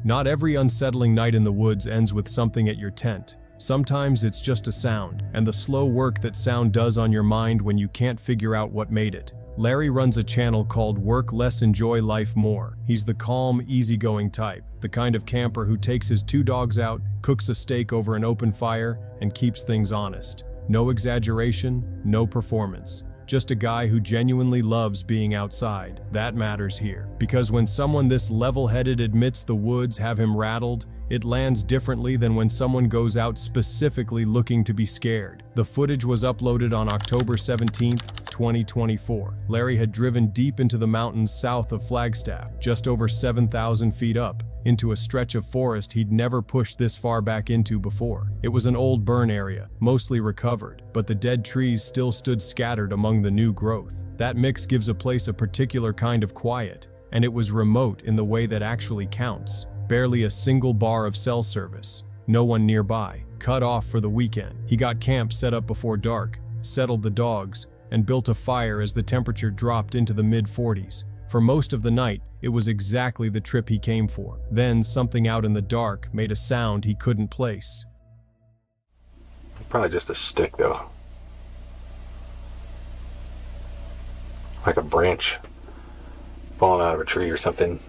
Not every unsettling night in the woods ends with something at your tent. Sometimes it's just a sound, and the slow work that sound does on your mind when you can't figure out what made it. Larry runs a channel called Work Less, Enjoy Life More. He's the calm, easygoing type, the kind of camper who takes his 2 dogs out, cooks a steak over an open fire, and keeps things honest. No exaggeration, no performance. Just a guy who genuinely loves being outside. That matters here. Because when someone this level-headed admits the woods have him rattled, it lands differently than when someone goes out specifically looking to be scared. The footage was uploaded on October 17, 2024. Larry had driven deep into the mountains south of Flagstaff, just over 7,000 feet up, into a stretch of forest he'd never pushed this far back into before. It was an old burn area, mostly recovered, but the dead trees still stood scattered among the new growth. That mix gives a place a particular kind of quiet, and it was remote in the way that actually counts. Barely a single bar of cell service, no one nearby, cut off for the weekend. He got camp set up before dark, settled the dogs, and built a fire as the temperature dropped into the mid-40s. For most of the night, it was exactly the trip he came for. Then something out in the dark made a sound he couldn't place. Probably just a stick though. Like a branch falling out of a tree or something.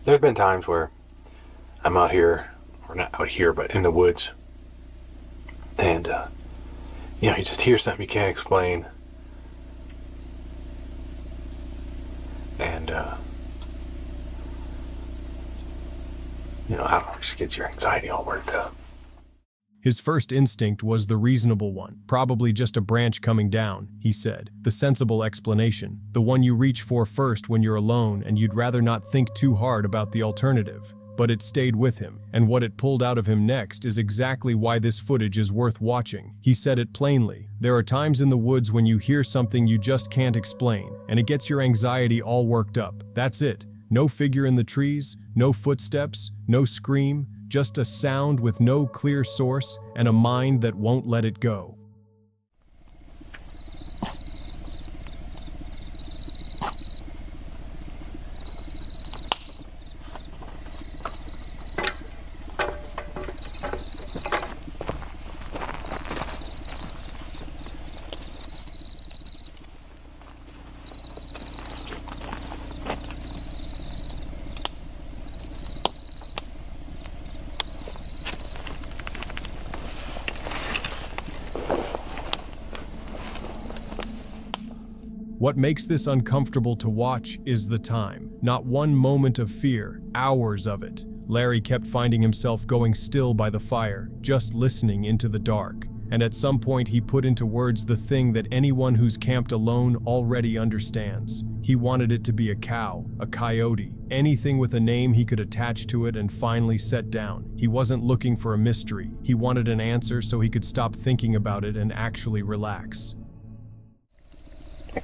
There's been times where I'm out here, or not out here, but in the woods, and you just hear something you can't explain, and I don't know, it just gets your anxiety all worked up. His first instinct was the reasonable one, probably just a branch coming down, he said. The sensible explanation, the one you reach for first when you're alone and you'd rather not think too hard about the alternative. But it stayed with him, and what it pulled out of him next is exactly why this footage is worth watching. He said it plainly. There are times in the woods when you hear something you just can't explain, and it gets your anxiety all worked up. That's it. No figure in the trees, no footsteps, no scream, just a sound with no clear source and a mind that won't let it go. What makes this uncomfortable to watch is the time. Not one moment of fear, hours of it. Larry kept finding himself going still by the fire, just listening into the dark. And at some point he put into words the thing that anyone who's camped alone already understands. He wanted it to be a cow, a coyote, anything with a name he could attach to it and finally set down. He wasn't looking for a mystery. He wanted an answer so he could stop thinking about it and actually relax.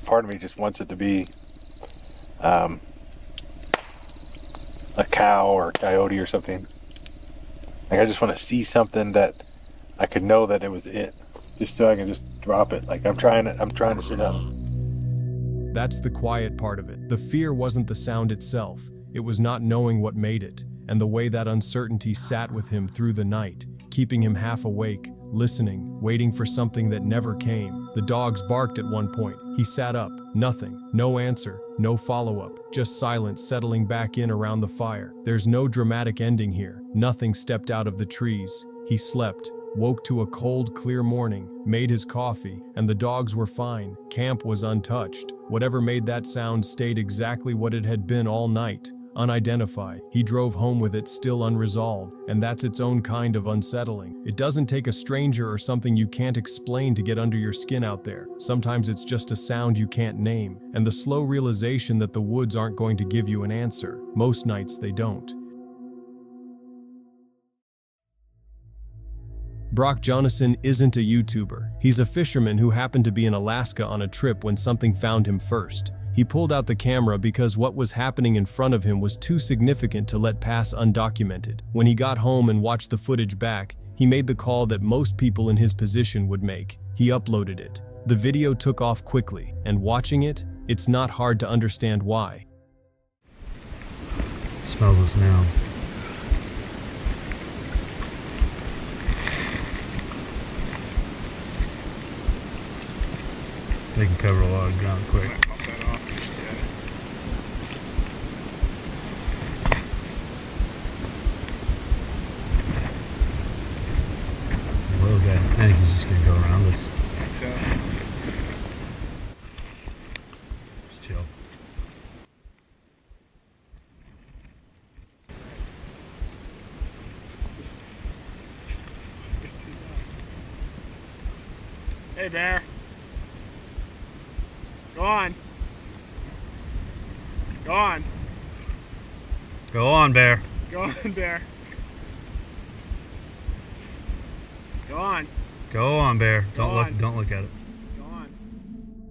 Part of me just wants it to be a cow or a coyote or something. Like I just want to see something that I could know that it was it, just so I can just drop it. Like I'm trying to sit up. That's the quiet part of it. The fear wasn't the sound itself. It was not knowing what made it, and the way that uncertainty sat with him through the night, keeping him half awake, listening, waiting for something that never came. The dogs barked at one point. He sat up. Nothing. No answer. No follow-up. Just silence settling back in around the fire. There's no dramatic ending here. Nothing stepped out of the trees. He slept, woke to a cold, clear morning, made his coffee, and the dogs were fine. Camp was untouched. Whatever made that sound stayed exactly what it had been all night. Unidentified. He drove home with it still unresolved, and that's its own kind of unsettling. It doesn't take a stranger or something you can't explain to get under your skin out there. Sometimes it's just a sound you can't name, and the slow realization that the woods aren't going to give you an answer. Most nights they don't. Brock Jonasson isn't a YouTuber. He's a fisherman who happened to be in Alaska on a trip when something found him first. He pulled out the camera because what was happening in front of him was too significant to let pass undocumented. When he got home and watched the footage back, he made the call that most people in his position would make. He uploaded it. The video took off quickly, and watching it, it's not hard to understand why. Smells us now. They can cover a lot of ground quick. Little guy, I think he's just gonna go around us. Just chill. Hey, bear. Go on. Go on. Go on, bear. Go on, bear. Go on. Go on, bear. Go on. Don't look at it. Go on.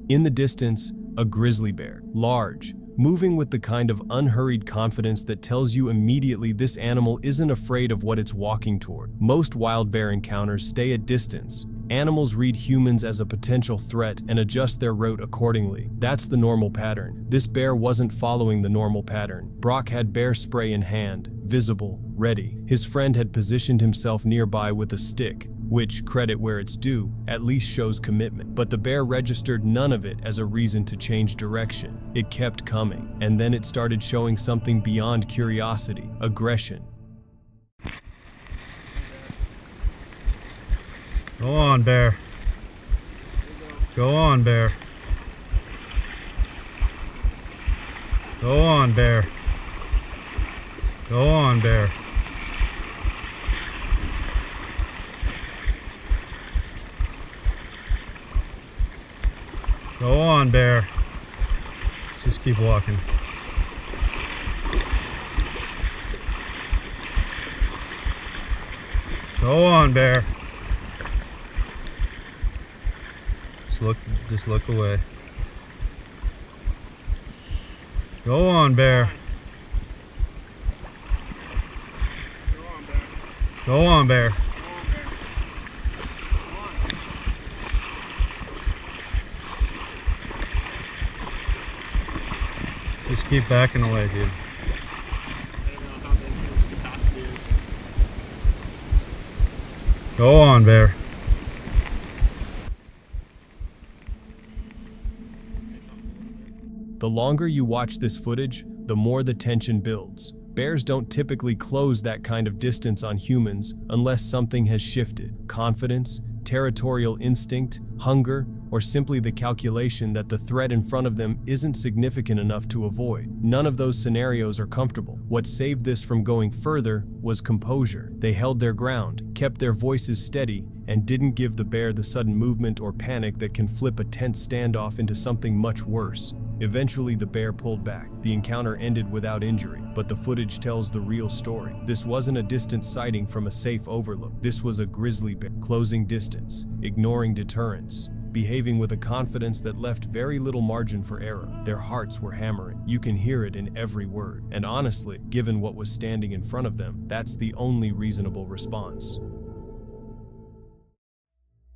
In the distance, a grizzly bear, large, moving with the kind of unhurried confidence that tells you immediately this animal isn't afraid of what it's walking toward. Most wild bear encounters stay at distance. Animals read humans as a potential threat and adjust their route accordingly. That's the normal pattern. This bear wasn't following the normal pattern. Brock had bear spray in hand, visible, ready. His friend had positioned himself nearby with a stick, which, credit where it's due, at least shows commitment. But the bear registered none of it as a reason to change direction. It kept coming, and then it started showing something beyond curiosity, aggression. Go on, bear. Go on, bear. Go on, bear. Go on, bear. Go on, bear. Let's just keep walking. Go on, bear. Just look away. Go on, bear. Go on, bear. Go on, bear. Just keep backing away, dude. I don't know how big his capacity is. Go on, bear. The longer you watch this footage, the more the tension builds. Bears don't typically close that kind of distance on humans unless something has shifted. Confidence, territorial instinct, hunger, or simply the calculation that the threat in front of them isn't significant enough to avoid. None of those scenarios are comfortable. What saved this from going further was composure. They held their ground, kept their voices steady, and didn't give the bear the sudden movement or panic that can flip a tense standoff into something much worse. Eventually, the bear pulled back. The encounter ended without injury, but the footage tells the real story. This wasn't a distant sighting from a safe overlook. This was a grizzly bear, closing distance, ignoring deterrence, behaving with a confidence that left very little margin for error. Their hearts were hammering. You can hear it in every word. And honestly, given what was standing in front of them, that's the only reasonable response.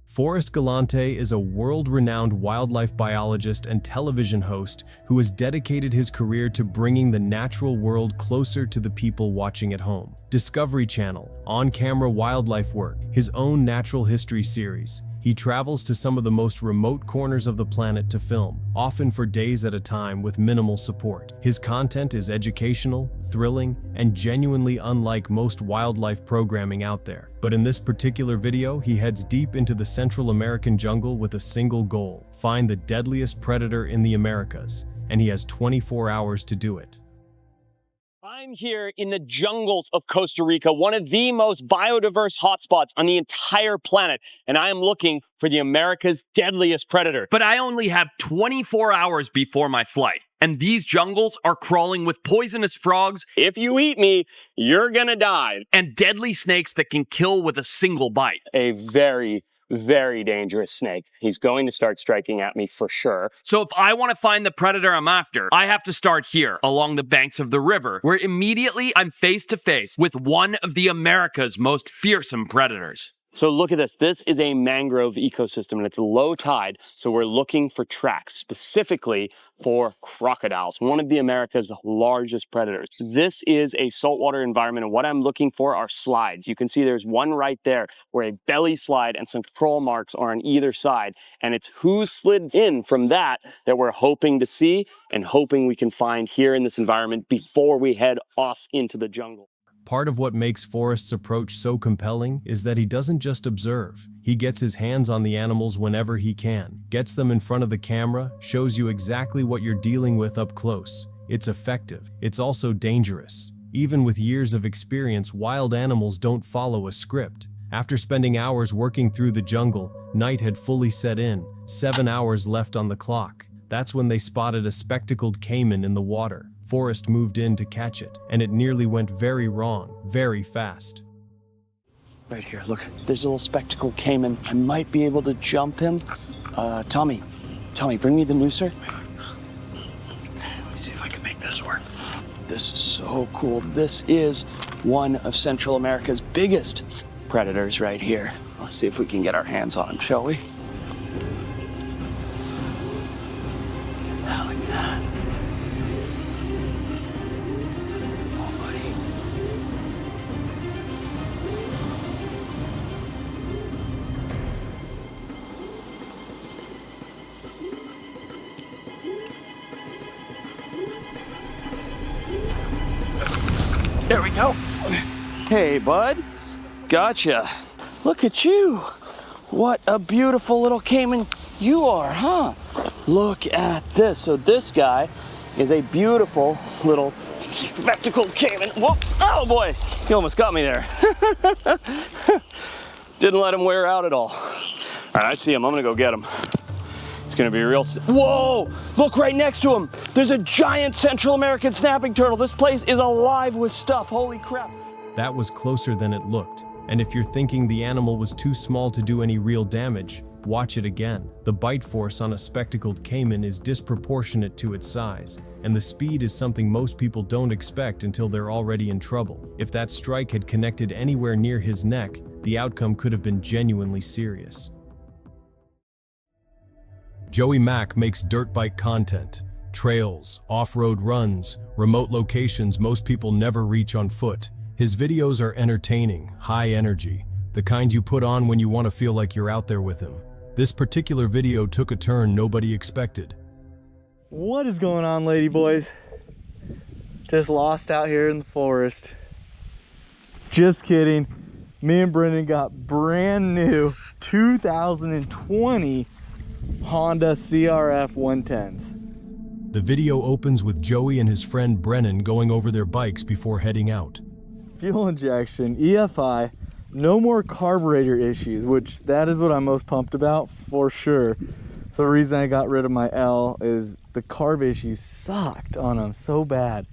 Forrest Galante is a world-renowned wildlife biologist and television host who has dedicated his career to bringing the natural world closer to the people watching at home. Discovery Channel, on-camera wildlife work, his own natural history series. He travels to some of the most remote corners of the planet to film, often for days at a time with minimal support. His content is educational, thrilling, and genuinely unlike most wildlife programming out there. But in this particular video, he heads deep into the Central American jungle with a single goal: find the deadliest predator in the Americas, and he has 24 hours to do it. I'm here in the jungles of Costa Rica, one of the most biodiverse hotspots on the entire planet, and I am looking for the America's deadliest predator. But I only have 24 hours before my flight, and these jungles are crawling with poisonous frogs. If you eat me, you're gonna die. And deadly snakes that can kill with a single bite. A very very dangerous snake. He's going to start striking at me for sure. So if I want to find the predator I'm after, I have to start here, along the banks of the river, where immediately I'm face to face with one of the America's most fearsome predators. So look at this. This is a mangrove ecosystem and it's low tide. So we're looking for tracks, specifically for crocodiles, one of the America's largest predators. This is a saltwater environment and what I'm looking for are slides. You can see there's one right there where a belly slide and some crawl marks are on either side. And it's who slid in from that we're hoping to see and hoping we can find here in this environment before we head off into the jungle. Part of what makes Forrest's approach so compelling is that he doesn't just observe. He gets his hands on the animals whenever he can, gets them in front of the camera, shows you exactly what you're dealing with up close. It's effective. It's also dangerous. Even with years of experience, wild animals don't follow a script. After spending hours working through the jungle, night had fully set in, 7 hours left on the clock. That's when they spotted a spectacled caiman in the water. Forrest moved in to catch it, and it nearly went very wrong, very fast. Right here, look, there's a little spectacled caiman. I might be able to jump him. Tommy, bring me the nooser. Let me see if I can make this work. This is so cool. This is one of Central America's biggest predators right here. Let's see if we can get our hands on him, shall we? Look at that. There we go. Hey, bud. Gotcha. Look at you. What a beautiful little caiman you are, huh? Look at this. So this guy is a beautiful little spectacled caiman. Whoa. Oh, boy. He almost got me there. Didn't let him wear out at all. All right, I see him. I'm going to go get him. It's gonna be real. Whoa! Look right next to him. There's a giant Central American snapping turtle. This place is alive with stuff. Holy crap. That was closer than it looked. And if you're thinking the animal was too small to do any real damage, watch it again. The bite force on a spectacled caiman is disproportionate to its size, and the speed is something most people don't expect until they're already in trouble. If that strike had connected anywhere near his neck, the outcome could have been genuinely serious. Joey Mack makes dirt bike content, trails, off-road runs, remote locations most people never reach on foot. His videos are entertaining, high energy, the kind you put on when you want to feel like you're out there with him. This particular video took a turn nobody expected. What is going on, lady boys? Just lost out here in the forest. Just kidding. Me and Brendan got brand new 2020 Honda CRF 110s. The video opens with Joey and his friend Brennan going over their bikes before heading out. Fuel injection, EFI, no more carburetor issues, which that is what I'm most pumped about for sure. So the reason I got rid of my L is the carb issues sucked on them so bad.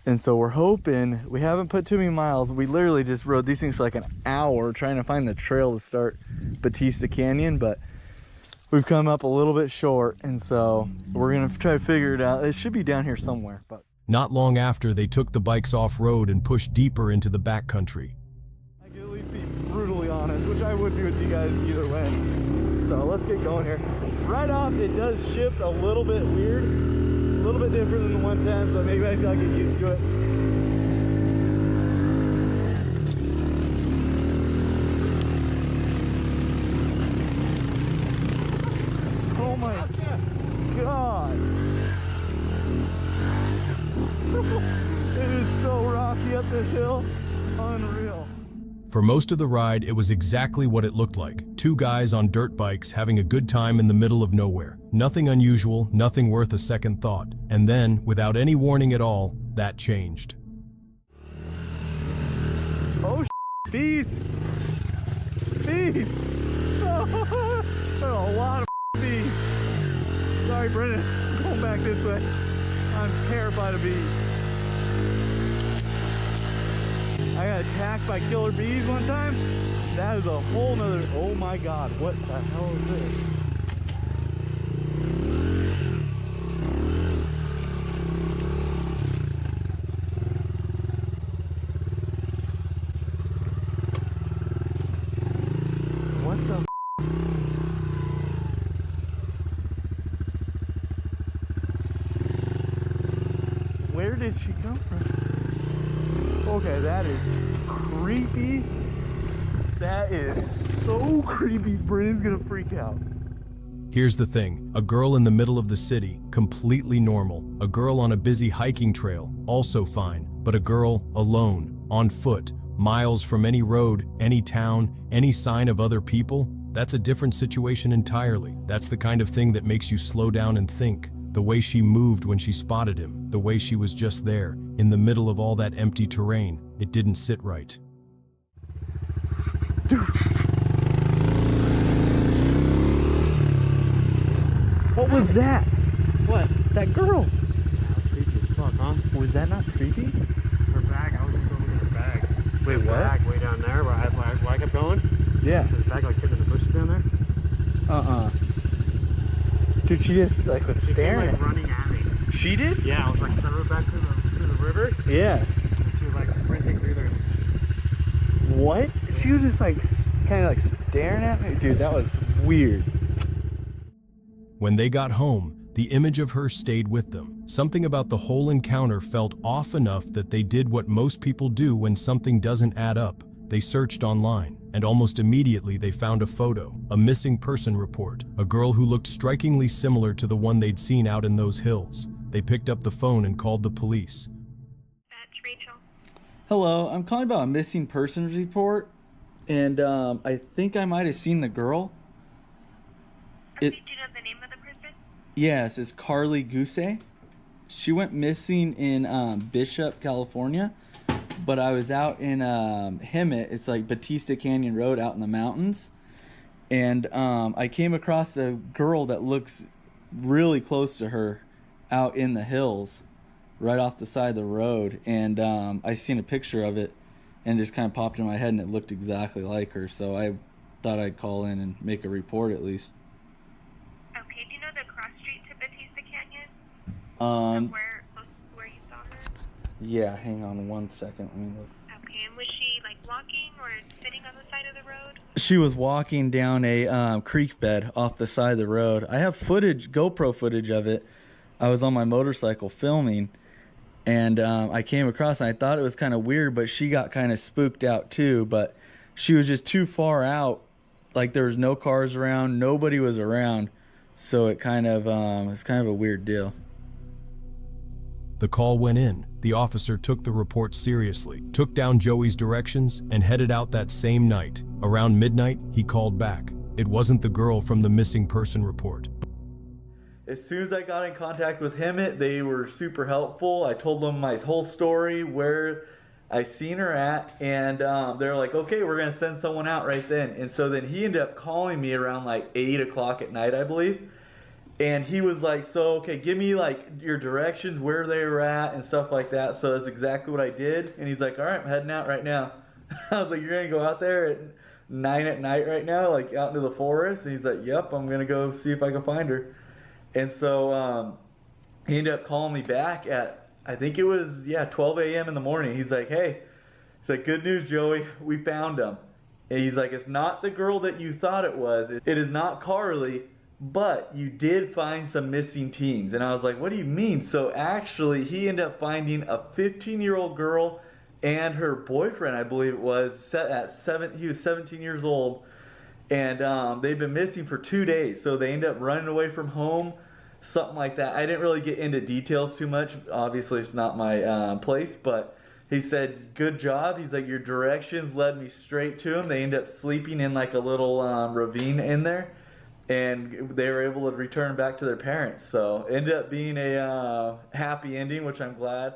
And so we're hoping, we haven't put too many miles. We literally just rode these things for like an hour trying to find the trail to start Batista Canyon, but we've come up a little bit short, and so we're gonna try to figure it out. It should be down here somewhere. But not long after, they took the bikes off-road and pushed deeper into the backcountry. I can at least be brutally honest, which I would be with you guys either way. So let's get going here. Right off, it does shift a little bit weird, a little bit different than the 110s, but maybe I gotta get used to it. Oh my God. It is so rocky up this hill. Unreal. For most of the ride, it was exactly what it looked like. Two guys on dirt bikes having a good time in the middle of nowhere. Nothing unusual, nothing worth a second thought. And then, without any warning at all, that changed. Oh, bees! Bees! Oh, a lot of bees. Sorry, Brendan. I'm going back this way. I'm terrified of bees. I got attacked by killer bees one time. That is a whole nother, oh my God, what the hell is this? What the Where did she come from? Okay, that is creepy. That is so creepy. Brandon's gonna freak out. Here's the thing, a girl in the middle of the city, completely normal. A girl on a busy hiking trail, also fine. But a girl alone, on foot, miles from any road, any town, any sign of other people, that's a different situation entirely. That's the kind of thing that makes you slow down and think. The way she moved when she spotted him, the way she was just there, in the middle of all that empty terrain, it didn't sit right. Dude. What was that? What? That girl. That's creepy as fuck, huh? Was that not creepy? Her bag, I was gonna go look at her bag. Wait, Her what? bag way down there, where I kept going. Yeah. There's a bag like hidden in the bushes down there. Dude, she just like was She came staring like at running at me. She did? Yeah, I was like, I rode back to the river, Yeah. and she was like sprinting through there. What? She was just like kind of like staring at me. Dude, that was weird. When they got home, the image of her stayed with them. Something about the whole encounter felt off enough that they did what most people do when something doesn't add up. They searched online, and almost immediately they found a photo, a missing person report, a girl who looked strikingly similar to the one they'd seen out in those hills. They picked up the phone and called the police. That's Rachel. Hello, I'm calling about a missing persons report, and I think I might have seen the girl. Do you know the name of the person? Yes, it's Carly Gousset. She went missing in Bishop, California, but I was out in Hemet. It's like Batista Canyon Road out in the mountains, and I came across a girl that looks really close to her out in the hills right off the side of the road, and I seen a picture of it and it just kind of popped in my head, and it looked exactly like her, so I thought I'd call in and make a report at least. Okay, do you know the cross street to Batista Canyon? Where you saw her? Yeah, hang on one second, let me look. Okay, and was she like walking or sitting on the side of the road? She was walking down a creek bed off the side of the road. I have footage, GoPro footage of it. I was on my motorcycle filming, and I came across and I thought it was kind of weird, but she got kind of spooked out too. But she was just too far out, like there was no cars around, nobody was around, so it kind of it's kind of a weird deal. The call went in. The officer took the report seriously, took down Joey's directions, and headed out that same night. Around midnight, he called back. It wasn't the girl from the missing person report. As soon as I got in contact with Hemet, they were super helpful. I told them my whole story, where I seen her at, and they're like, okay, we're going to send someone out right then. And so then he ended up calling me around like 8 o'clock at night, I believe. And he was like, so, okay, give me like your directions, where they were at and stuff like that. So that's exactly what I did. And he's like, all right, I'm heading out right now. I was like, you're going to go out there at 9 at night right now, like out into the forest? And he's like, yep, I'm going to go see if I can find her. And so he ended up calling me back at, I think it was, 12 a.m. in the morning. He's like, hey, he's like, good news, Joey, we found him. And he's like, it's not the girl that you thought it was. It is not Carly, but you did find some missing teens. And I was like, what do you mean? So actually, he ended up finding a 15-year-old girl and her boyfriend, I believe it was, he was 17 years old. And they've been missing for 2 days. So they ended up running away from home, something like that. I didn't really get into details too much. Obviously, it's not my place. But he said, good job. He's like, your directions led me straight to him. They ended up sleeping in like a little ravine in there. And they were able to return back to their parents. So it ended up being a happy ending, which I'm glad.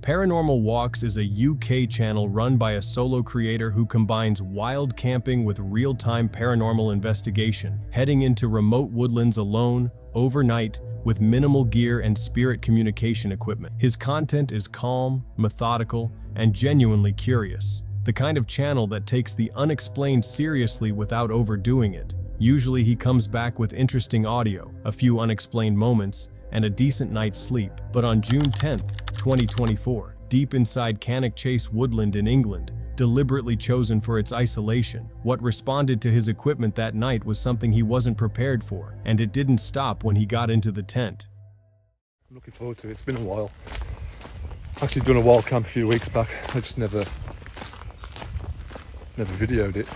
Paranormal Walks is a UK channel run by a solo creator who combines wild camping with real-time paranormal investigation, heading into remote woodlands alone, overnight, with minimal gear and spirit communication equipment. His content is calm, methodical, and genuinely curious. the kind of channel that takes the unexplained seriously without overdoing it. Usually he comes back with interesting audio, a few unexplained moments, and a decent night's sleep. But on June 10th, 2024, deep inside Cannock Chase woodland in England, deliberately chosen for its isolation, what responded to his equipment that night was something he wasn't prepared for, and it didn't stop when he got into the tent. I'm looking forward to it. It's been a while. Actually done a wild camp a few weeks back. I just never videoed it.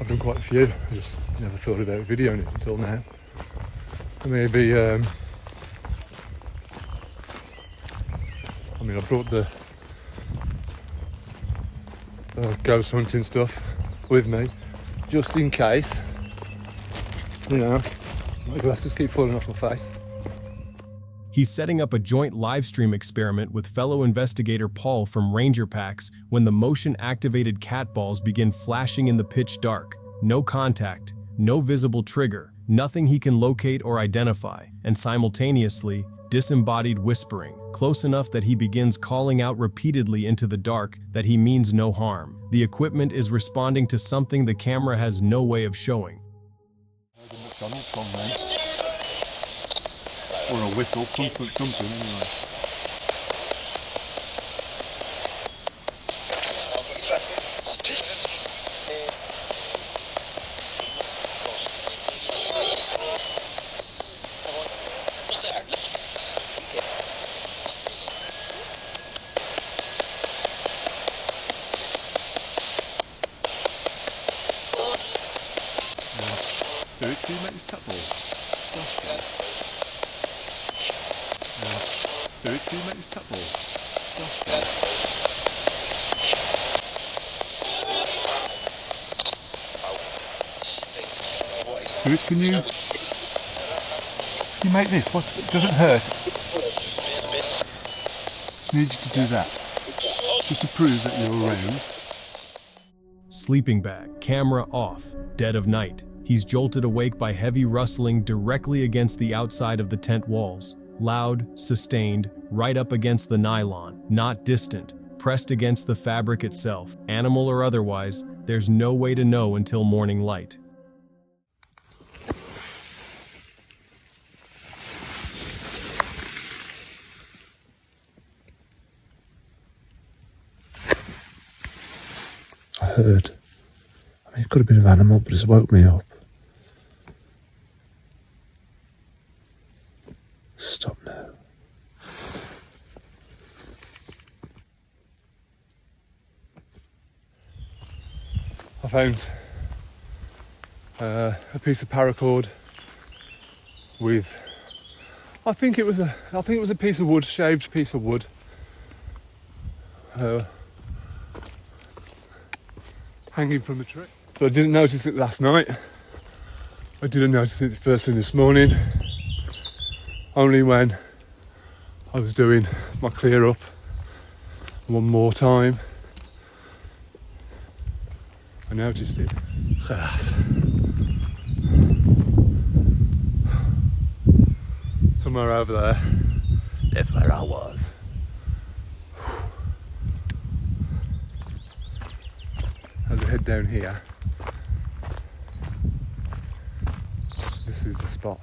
I've done quite a few. I just never thought about videoing it until now. Maybe I brought the ghost hunting stuff with me just in case, you know, my glasses keep falling off my face. He's setting up a joint live stream experiment with fellow investigator Paul from Ranger Packs when the motion-activated cat balls begin flashing in the pitch dark. No contact, no visible trigger, nothing he can locate or identify, and simultaneously, disembodied whispering, close enough that he begins calling out repeatedly into the dark that he means no harm. The equipment is responding to something the camera has no way of showing. Or a whistle, something anyway. Spirits, do you make this tap ball? Spirits, do you make this tap ball? Spirits, can you make this? What? It doesn't hurt. Just need you to do that. Just to prove that you're around. Sleeping bag, camera off, dead of night. He's jolted awake by heavy rustling directly against the outside of the tent walls. Loud, sustained, right up against the nylon, not distant, pressed against the fabric itself. Animal or otherwise, there's no way to know until morning light. I heard. I mean, it could have been an animal, but it's woke me up. Stop now. I found a piece of paracord with, I think it was a piece of wood, shaved piece of wood. Hanging from the tree. So I didn't notice it last night. I didn't notice it first thing this morning. Only when I was doing my clear up one more time, I noticed it. Look at that. Somewhere over there, that's where I was. As I head down here, this is the spot,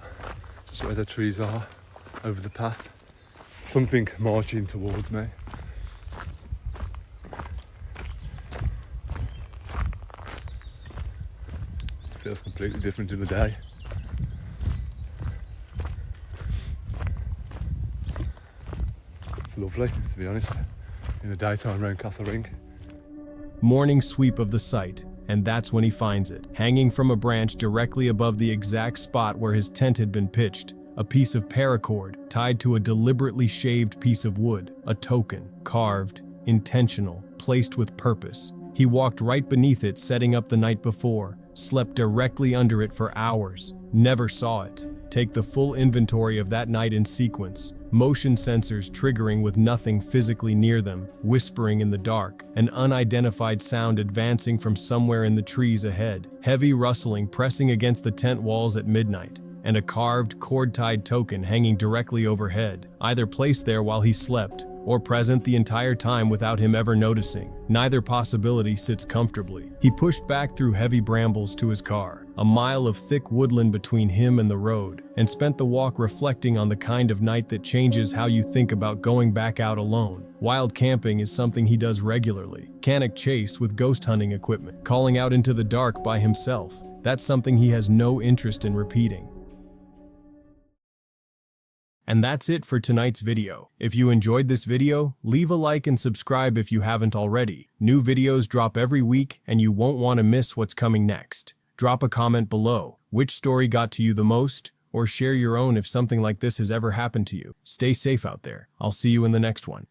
just where the trees are, over the path. Something marching towards me. Feels completely different in the day. It's lovely, to be honest, in the daytime around Castle Ring. Morning sweep of the site, and that's when he finds it, hanging from a branch directly above the exact spot where his tent had been pitched. A piece of paracord tied to a deliberately shaved piece of wood, a token, carved, intentional, placed with purpose. He walked right beneath it, setting up the night before, slept directly under it for hours, never saw it. Take the full inventory of that night in sequence. Motion sensors triggering with nothing physically near them, whispering in the dark, an unidentified sound advancing from somewhere in the trees ahead, heavy rustling pressing against the tent walls at midnight, and a carved, cord-tied token hanging directly overhead, either placed there while he slept or present the entire time without him ever noticing. Neither possibility sits comfortably. He pushed back through heavy brambles to his car, a mile of thick woodland between him and the road, and spent the walk reflecting on the kind of night that changes how you think about going back out alone. Wild camping is something he does regularly. Cannock Chase with ghost hunting equipment, calling out into the dark by himself. That's something he has no interest in repeating. And that's it for tonight's video. If you enjoyed this video, leave a like and subscribe if you haven't already. New videos drop every week and you won't want to miss what's coming next. Drop a comment below. Which story got to you the most? Or share your own if something like this has ever happened to you. Stay safe out there. I'll see you in the next one.